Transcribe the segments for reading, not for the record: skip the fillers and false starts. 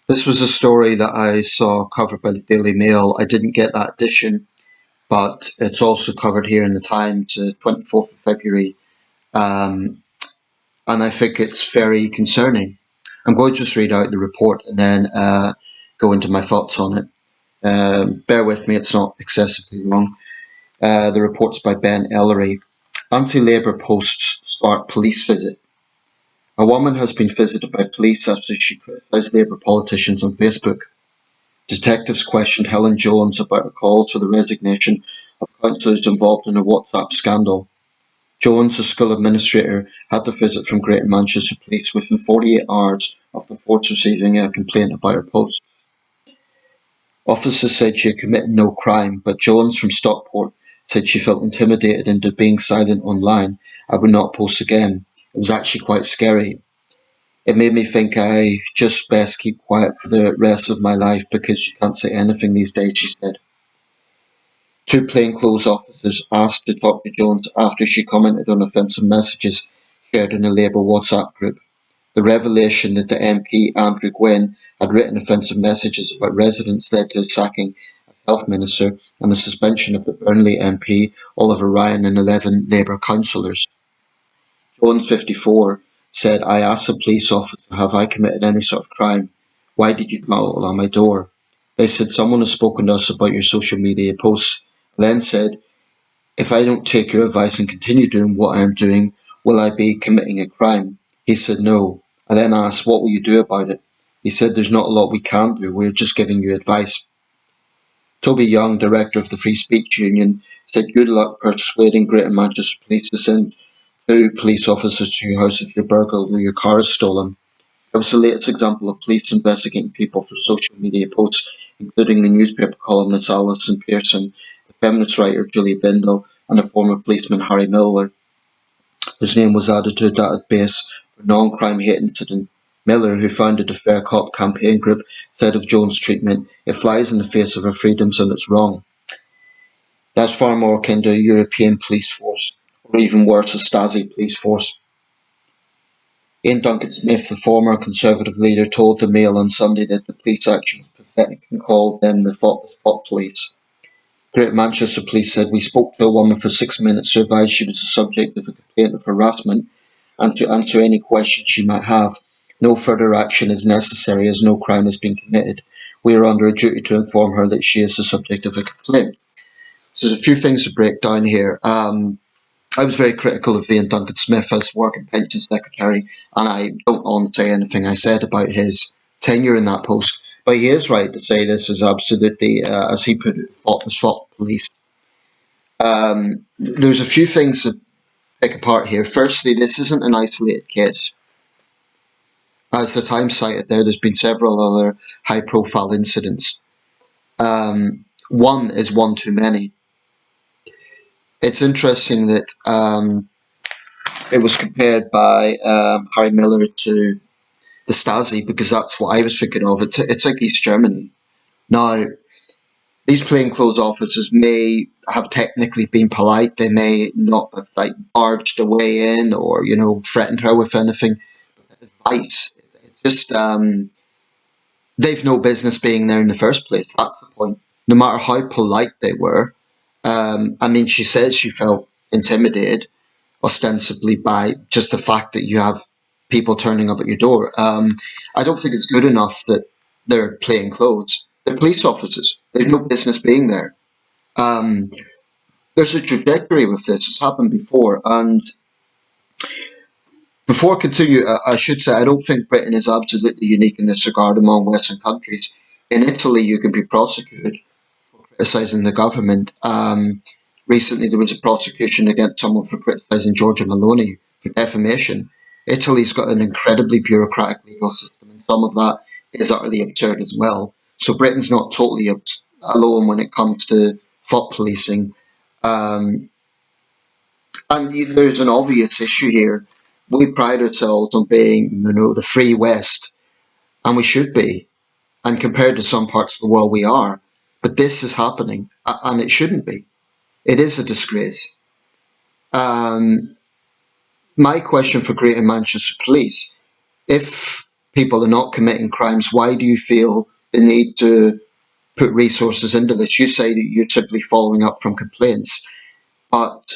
This was a story that I saw covered by the Daily Mail. I didn't get that edition, but it's also covered here in the Times, 24th of February, um, and I think it's very concerning. I'm going to just read out the report and then go into my thoughts on it. Bear with me, it's not excessively long. The report's by Ben Ellery. Anti-Labour posts spark police visit. A woman has been visited by police after she criticised Labour politicians on Facebook. Detectives questioned Helen Jones about her calls for the resignation of councillors involved in a WhatsApp scandal. Jones, a school administrator, had a visit from Greater Manchester Police within 48 hours of the force receiving a complaint about her post. Officers said she had committed no crime, but Jones from Stockport said she felt intimidated into being silent online and would not post again. It was actually quite scary. It made me think I just best keep quiet for the rest of my life because you can't say anything these days, she said. Two plainclothes officers asked to talk to Jones after she commented on offensive messages shared in a Labour WhatsApp group. The revelation that the MP, Andrew Gwynn, had written offensive messages about residents led to his sacking as Health Minister and the suspension of the Burnley MP, Oliver Ryan, and 11 Labour councillors. Jones, 54, said, I asked the police officer, have I committed any sort of crime? Why did you knock on my door? They said, someone has spoken to us about your social media posts. I then said, if I don't take your advice and continue doing what I am doing, will I be committing a crime? He said, no. I then asked, what will you do about it? He said, there's not a lot we can do, we're just giving you advice. Toby Young, director of the Free Speech Union, said, good luck persuading Greater Manchester Police to send two police officers to your house if you're burgled or your car is stolen. It was the latest example of police investigating people for social media posts, including the newspaper columnist Alison Pearson, the feminist writer Julie Bindel, and the former policeman Harry Miller, whose name was added to a database for non-crime hate incident. Miller, who founded the Fair Cop campaign group, said of Jones' treatment, it flies in the face of her freedoms and it's wrong. That's far more akin to a European police force, or even worse, a Stasi police force. Ian Duncan Smith, the former Conservative leader, told the Mail on Sunday that the police action was pathetic and called them the thoughtless pot police. Greater Manchester Police said, we spoke to a woman for 6 minutes to advise she was the subject of a complaint of harassment and to answer any questions she might have. No further action is necessary as no crime has been committed. We are under a duty to inform her that she is the subject of a complaint. So there's a few things to break down here. I was very critical of Ian Duncan Smith as Work and Pension Secretary, and I don't want to say anything I said about his tenure in that post. But he is right to say this is absolutely, as he put it, thoughtless police. There's a few things to pick apart here. Firstly, this isn't an isolated case. As the Times cited there's been several other high-profile incidents. One is one too many. It's interesting that it was compared by Harry Miller to the Stasi because that's what I was thinking of. It's like East Germany. Now, these plainclothes officers may have technically been polite. They may not have barged her way in or threatened her with anything. Advice. It's just they've no business being there in the first place. That's the point. No matter how polite they were. I mean, she says she felt intimidated, ostensibly by just the fact that you have people turning up at your door. I don't think it's good enough that they're plain clothes. They're police officers. They've no business being there. Um, there's a trajectory with this. It's happened before. And before I continue, I should say I don't think Britain is absolutely unique in this regard among Western countries. In Italy, you can be prosecuted for criticising the government. Recently, there was a prosecution against someone for criticising Giorgia Meloni for defamation. Italy's got an incredibly bureaucratic legal system, and some of that is utterly absurd as well. So Britain's not totally alone when it comes to thought policing. Um, and there's an obvious issue here. We pride ourselves on being, the free West, and we should be. And compared to some parts of the world, we are. But this is happening, and it shouldn't be. It is a disgrace. Um, my question for Greater Manchester Police, if people are not committing crimes, why do you feel the need to put resources into this? You say that you're simply following up from complaints, but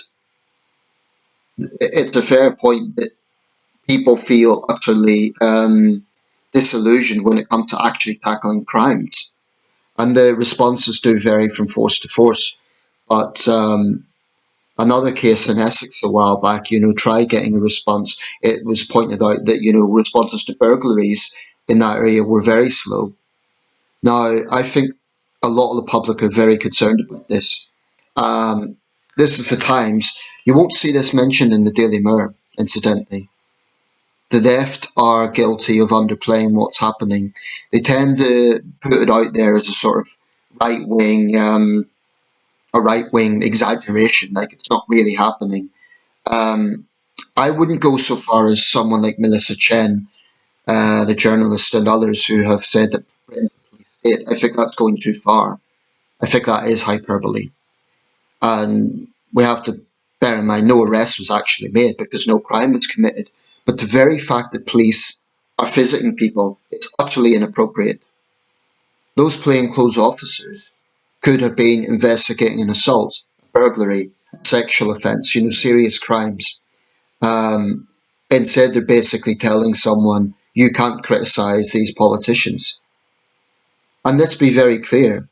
it's a fair point that people feel utterly disillusioned when it comes to actually tackling crimes. And the responses do vary from force to force. But another case in Essex a while back, try getting a response. It was pointed out that, responses to burglaries in that area were very slow. Now, I think a lot of the public are very concerned about this. Um, this is the Times. You won't see this mentioned in the Daily Mirror, incidentally. The left are guilty of underplaying what's happening. They tend to put it out there as a sort of right wing, a right wing exaggeration, like it's not really happening. Um, I wouldn't go so far as someone like Melissa Chen, the journalist, and others who have said that Britain's a police state. I think that's going too far. I think that is hyperbole. And we have to bear in mind no arrest was actually made because no crime was committed. But the very fact that police are visiting people, it's utterly inappropriate. Those plainclothes officers could have been investigating an assault, a burglary, a sexual offence, serious crimes. Um, Instead, they're basically telling someone, you can't criticise these politicians. And let's be very clear,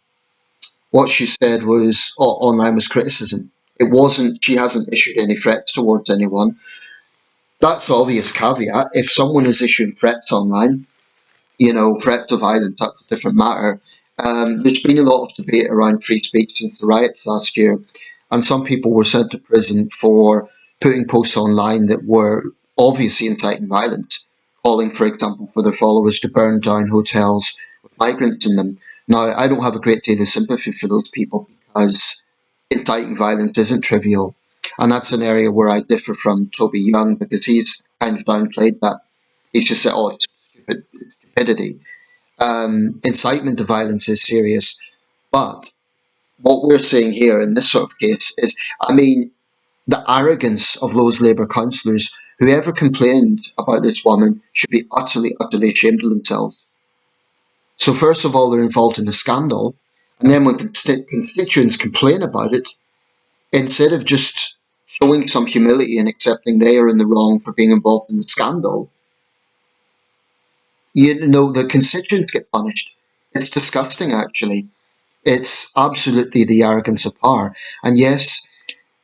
what she said was online was criticism. It wasn't, she hasn't issued any threats towards anyone. That's obvious caveat. If someone is issuing threats online, threat to violence, that's a different matter. There's been a lot of debate around free speech since the riots last year, and some people were sent to prison for putting posts online that were obviously inciting violence, calling, for example, for their followers to burn down hotels with migrants in them. Now, I don't have a great deal of sympathy for those people because inciting violence isn't trivial, and that's an area where I differ from Toby Young because he's kind of downplayed that. He's just said, "Oh, it's stupidity." Incitement to violence is serious, but what we're seeing here in this sort of case is, the arrogance of those Labour councillors. Whoever complained about this woman should be utterly, utterly ashamed of themselves. So first of all, they're involved in a scandal, and then when constituents complain about it, instead of just showing some humility and accepting they are in the wrong for being involved in the scandal, the constituents get punished. It's disgusting, actually. It's absolutely the arrogance of power. And yes,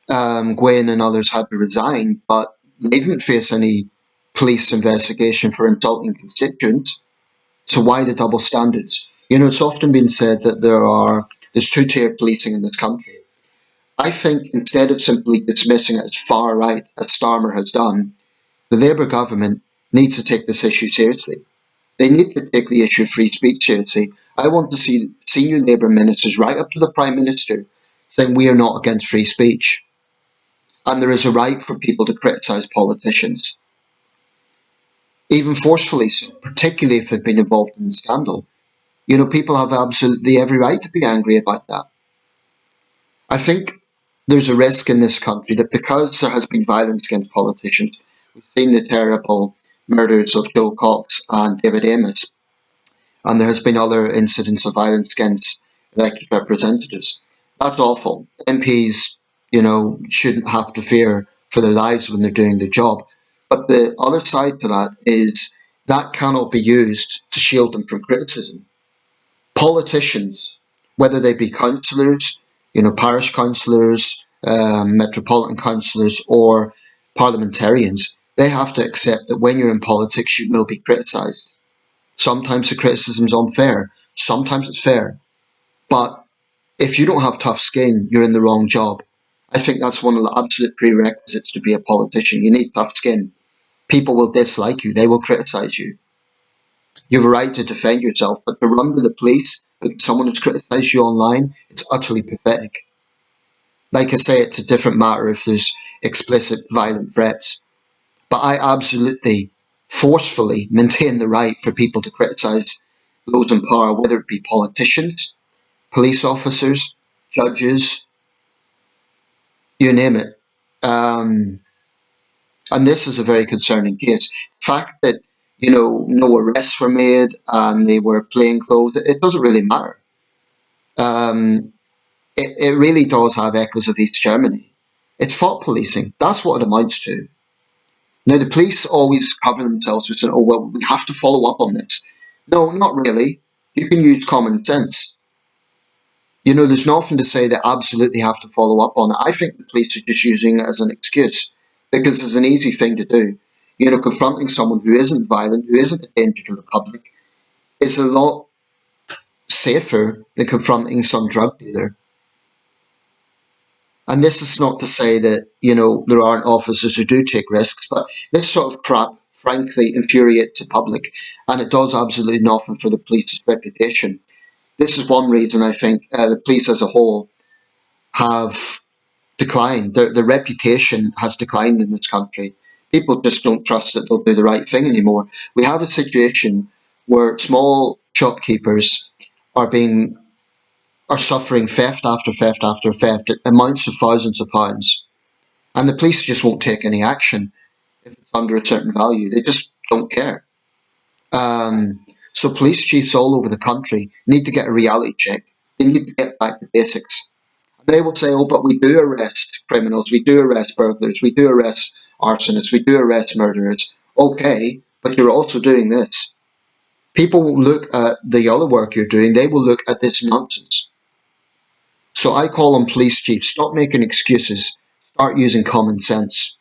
Gwen and others had to resign, but they didn't face any police investigation for insulting constituents. So why the double standards? It's often been said that there's two-tier policing in this country. I think instead of simply dismissing it as far right, as Starmer has done, the Labour government needs to take this issue seriously. They need to take the issue of free speech seriously. I want to see senior Labour ministers, right up to the Prime Minister, saying we are not against free speech. And there is a right for people to criticise politicians, even forcefully so, particularly if they've been involved in the scandal. People have absolutely every right to be angry about that. I think there's a risk in this country that because there has been violence against politicians, we've seen the terrible murders of Joe Cox and David Amos, and there has been other incidents of violence against elected representatives. That's awful. MPs, shouldn't have to fear for their lives when they're doing their job. But the other side to that is that cannot be used to shield them from criticism. Politicians, whether they be councillors, parish councillors, metropolitan councillors, or parliamentarians, they have to accept that when you're in politics, you will be criticised. Sometimes the criticism is unfair, sometimes it's fair. But if you don't have tough skin, you're in the wrong job. I think that's one of the absolute prerequisites to be a politician. You need tough skin. People will dislike you, they will criticise you. You have a right to defend yourself, but to run to the police because someone has criticised you online, it's utterly pathetic. Like I say, it's a different matter if there's explicit violent threats. But I absolutely, forcefully maintain the right for people to criticise those in power, whether it be politicians, police officers, judges, you name it. And this is a very concerning case. The fact that, no arrests were made and they were plain clothes. It doesn't really matter. Um, it really does have echoes of East Germany. It's thought policing. That's what it amounts to. Now, the police always cover themselves with saying, oh, well, we have to follow up on this. No, not really. You can use common sense. There's nothing to say they absolutely have to follow up on it. I think the police are just using it as an excuse because it's an easy thing to do. Confronting someone who isn't violent, who isn't a danger to the public, is a lot safer than confronting some drug dealer. And this is not to say that, there aren't officers who do take risks, but this sort of crap, frankly, infuriates the public, and it does absolutely nothing for the police's reputation. This is one reason I think the police as a whole have declined. Their reputation has declined in this country. People just don't trust that they'll do the right thing anymore. We have a situation where small shopkeepers are being are suffering theft after theft after theft at amounts of thousands of pounds, and the police just won't take any action if it's under a certain value. They just don't care. So police chiefs all over the country need to get a reality check. They need to get back to basics. They will say, oh, but we do arrest criminals, we do arrest burglars, we do arrest arsonists, we do arrest murderers. Okay, but you're also doing this. People won't look at the other work you're doing, they will look at this nonsense. So I call on police chiefs, stop making excuses, start using common sense.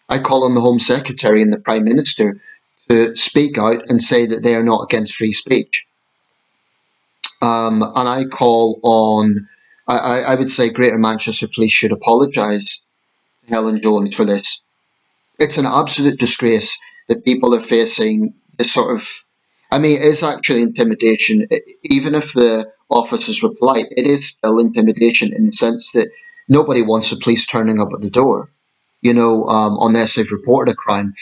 I call on the Home Secretary and the Prime Minister to speak out and say that they are not against free speech. And I call on, I would say Greater Manchester Police should apologise to Helen Jones for this. It's an absolute disgrace that people are facing this sort of, it is actually intimidation. Even if the officers were polite, it is still intimidation in the sense that nobody wants the police turning up at the door, unless they've reported a crime.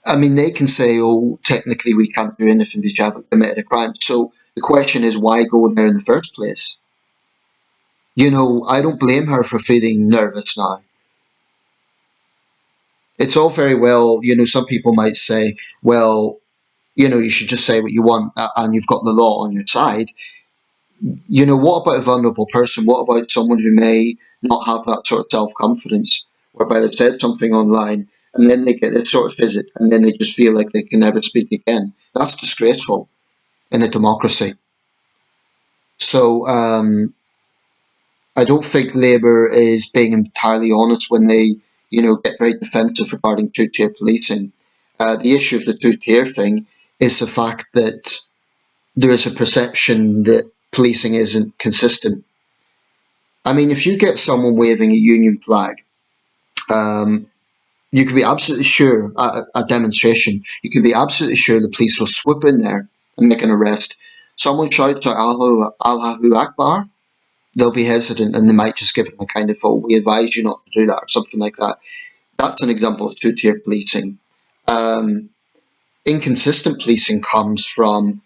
They can say, oh, technically we can't do anything because you haven't committed a crime. So the question is, why go there in the first place? I don't blame her for feeling nervous now. It's all very well, some people might say, well, you should just say what you want and you've got the law on your side. What about a vulnerable person? What about someone who may not have that sort of self-confidence, whereby they've said something online and then they get this sort of visit and then they just feel like they can never speak again? That's disgraceful in a democracy. So I don't think Labour is being entirely honest when they, get very defensive regarding two-tier policing. The issue of the two-tier thing is the fact that there is a perception that policing isn't consistent. If you get someone waving a union flag, you can be absolutely sure at a demonstration, you can be absolutely sure the police will swoop in there and make an arrest. Someone shouts out Allahu Akbar, they'll be hesitant and they might just give them a kind of, oh, we advise you not to do that, or something like that. That's an example of two-tier policing. Inconsistent policing comes from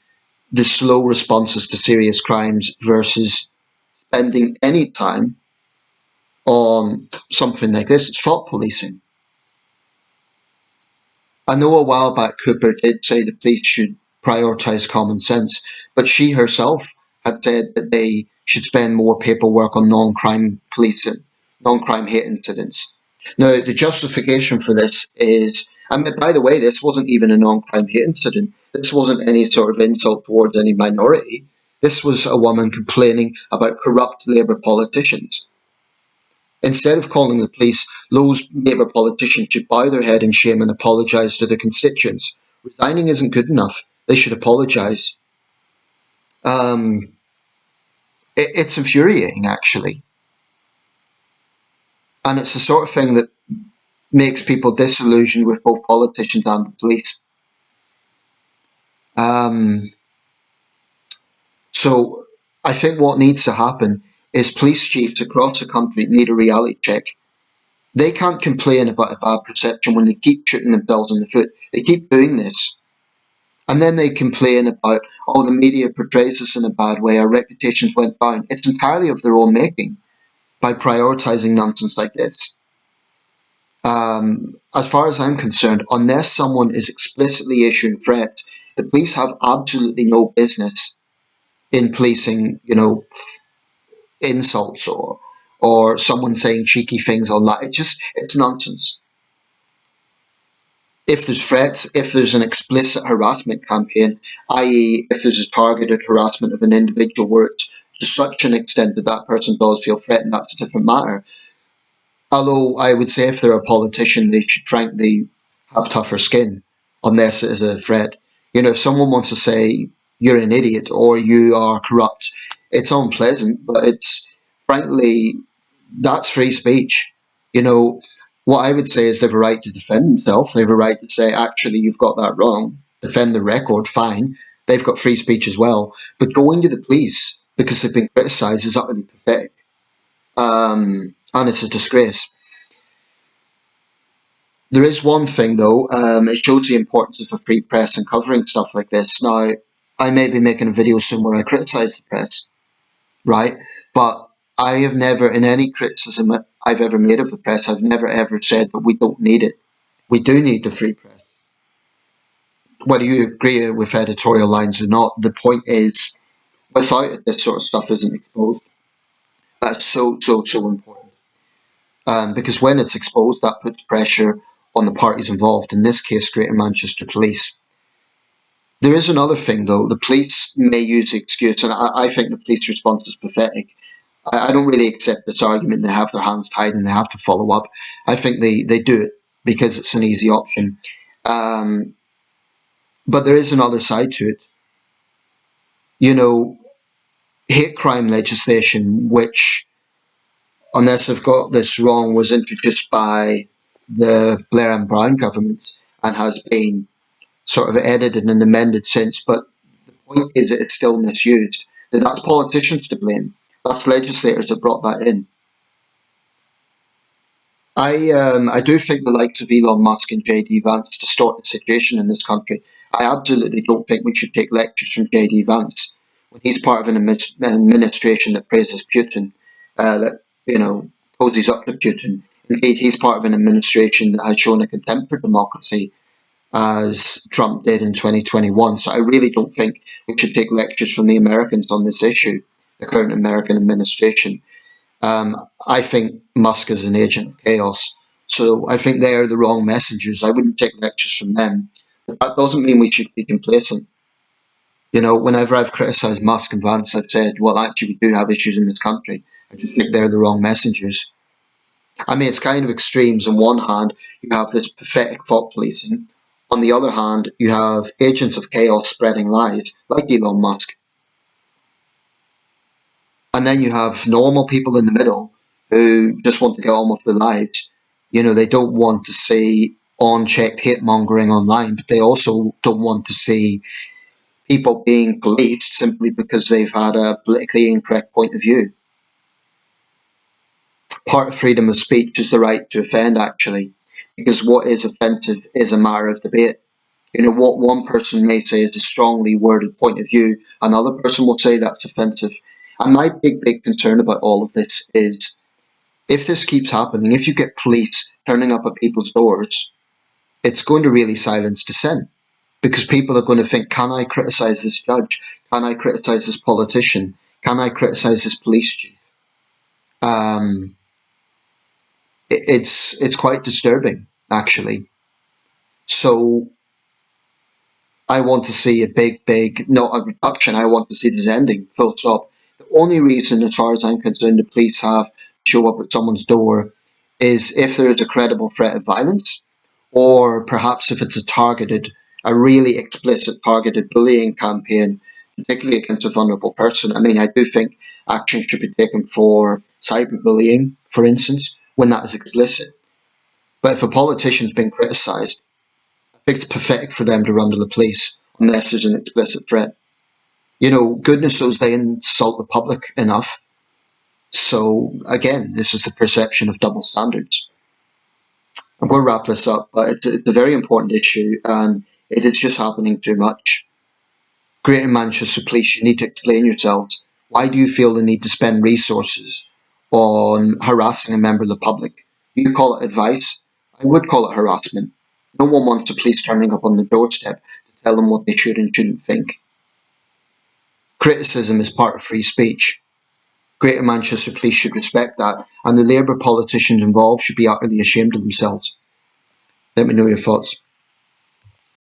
the slow responses to serious crimes versus spending any time on something like this. It's thought policing. I know a while back Cooper did say the police should prioritise common sense, but she herself had said that they should spend more paperwork on non-crime policing, non-crime hate incidents. Now, the justification for this is, by the way, this wasn't even a non-crime hate incident. This wasn't any sort of insult towards any minority. This was a woman complaining about corrupt Labour politicians. Instead of calling the police, those Labour politicians should bow their head in shame and apologise to their constituents. Resigning isn't good enough. They should apologise. It's infuriating, actually. And it's the sort of thing that makes people disillusioned with both politicians and the police. So I think what needs to happen is police chiefs across the country need a reality check. They can't complain about a bad perception when they keep shooting themselves in the foot. They keep doing this. And then they complain about, oh, the media portrays us in a bad way, our reputations went down. It's entirely of their own making by prioritising nonsense like this. As far as I'm concerned, unless someone is explicitly issuing threats, the police have absolutely no business in policing, insults or someone saying cheeky things online. It's nonsense. If there's threats, if there's an explicit harassment campaign, i.e., if there's a targeted harassment of an individual where it's to such an extent that that person does feel threatened, that's a different matter. Although I would say if they're a politician, they should frankly have tougher skin, unless it is a threat. If someone wants to say you're an idiot or you are corrupt, it's unpleasant, but it's frankly that's free speech. You know, what I would say is they have a right to defend themselves. They have a right to say, actually, you've got that wrong. Defend the record, fine. They've got free speech as well. But going to the police because they've been criticised is utterly pathetic. And it's a disgrace. There is one thing, though. It shows the importance of a free press and covering stuff like this. Now, I may be making a video soon where I criticise the press, right? But I have never, in any criticism I've ever made of the press, I've never ever said that we don't need it. We do need the free press. Whether you agree with editorial lines or not, the point is, without it, this sort of stuff isn't exposed. That's so important. Because when it's exposed, that puts pressure on the parties involved, in this case, Greater Manchester Police. There is another thing, though. The police may use the excuse, and I think the police response is pathetic. I don't really accept this argument. They have their hands tied and they have to follow up. I think they do it because it's an easy option. But there is another side to it. Hate crime legislation, which, unless I've got this wrong, was introduced by the Blair and Brown governments and has been sort of edited and amended since. But the point is that it's still misused. Now, that's politicians to blame. That's legislators that brought that in. I do think the likes of Elon Musk and JD Vance distort the situation in this country. I absolutely don't think we should take lectures from JD Vance when he's part of an administration that praises Putin, that poses up to Putin. Indeed, he's part of an administration that has shown a contempt for democracy, as Trump did in 2021. So I really don't think we should take lectures from the Americans on this issue, the current American administration. I think Musk is an agent of chaos. So I think they are the wrong messengers. I wouldn't take lectures from them. But that doesn't mean we should be complacent. Whenever I've criticised Musk and Vance, I've said, well, actually, we do have issues in this country. I just think they're the wrong messengers. I mean, it's kind of extremes. On one hand, you have this pathetic thought policing. On the other hand, you have agents of chaos spreading lies, like Elon Musk. And then you have normal people in the middle who just want to get on with their lives. They don't want to see unchecked hate mongering online, but they also don't want to see people being policed simply because they've had a politically incorrect point of view. Part of freedom of speech is the right to offend, actually, because what is offensive is a matter of debate. What one person may say is a strongly worded point of view, another person will say that's offensive. And my big concern about all of this is, if this keeps happening, if you get police turning up at people's doors, it's going to really silence dissent. Because people are going to think, can I criticise this judge? Can I criticise this politician? Can I criticise this police chief? It's quite disturbing, actually. So I want to see a big, not a reduction, I want to see this ending, full stop. The only reason, as far as I'm concerned, the police have to show up at someone's door is if there is a credible threat of violence, or perhaps if it's a really explicit targeted bullying campaign, particularly against a vulnerable person. I mean, I do think action should be taken for cyberbullying, for instance, when that is explicit. But if a politician's been criticised, I think it's pathetic for them to run to the police unless there's an explicit threat. Goodness knows they insult the public enough. So, again, this is the perception of double standards. I'm going to wrap this up, but it's a very important issue, and it is just happening too much. Greater Manchester Police, you need to explain yourselves. Why do you feel the need to spend resources on harassing a member of the public? You call it advice. I would call it harassment. No one wants a police turning up on the doorstep to tell them what they should and shouldn't think. Criticism is part of free speech. Greater Manchester Police should respect that, and the Labour politicians involved should be utterly ashamed of themselves. Let me know your thoughts.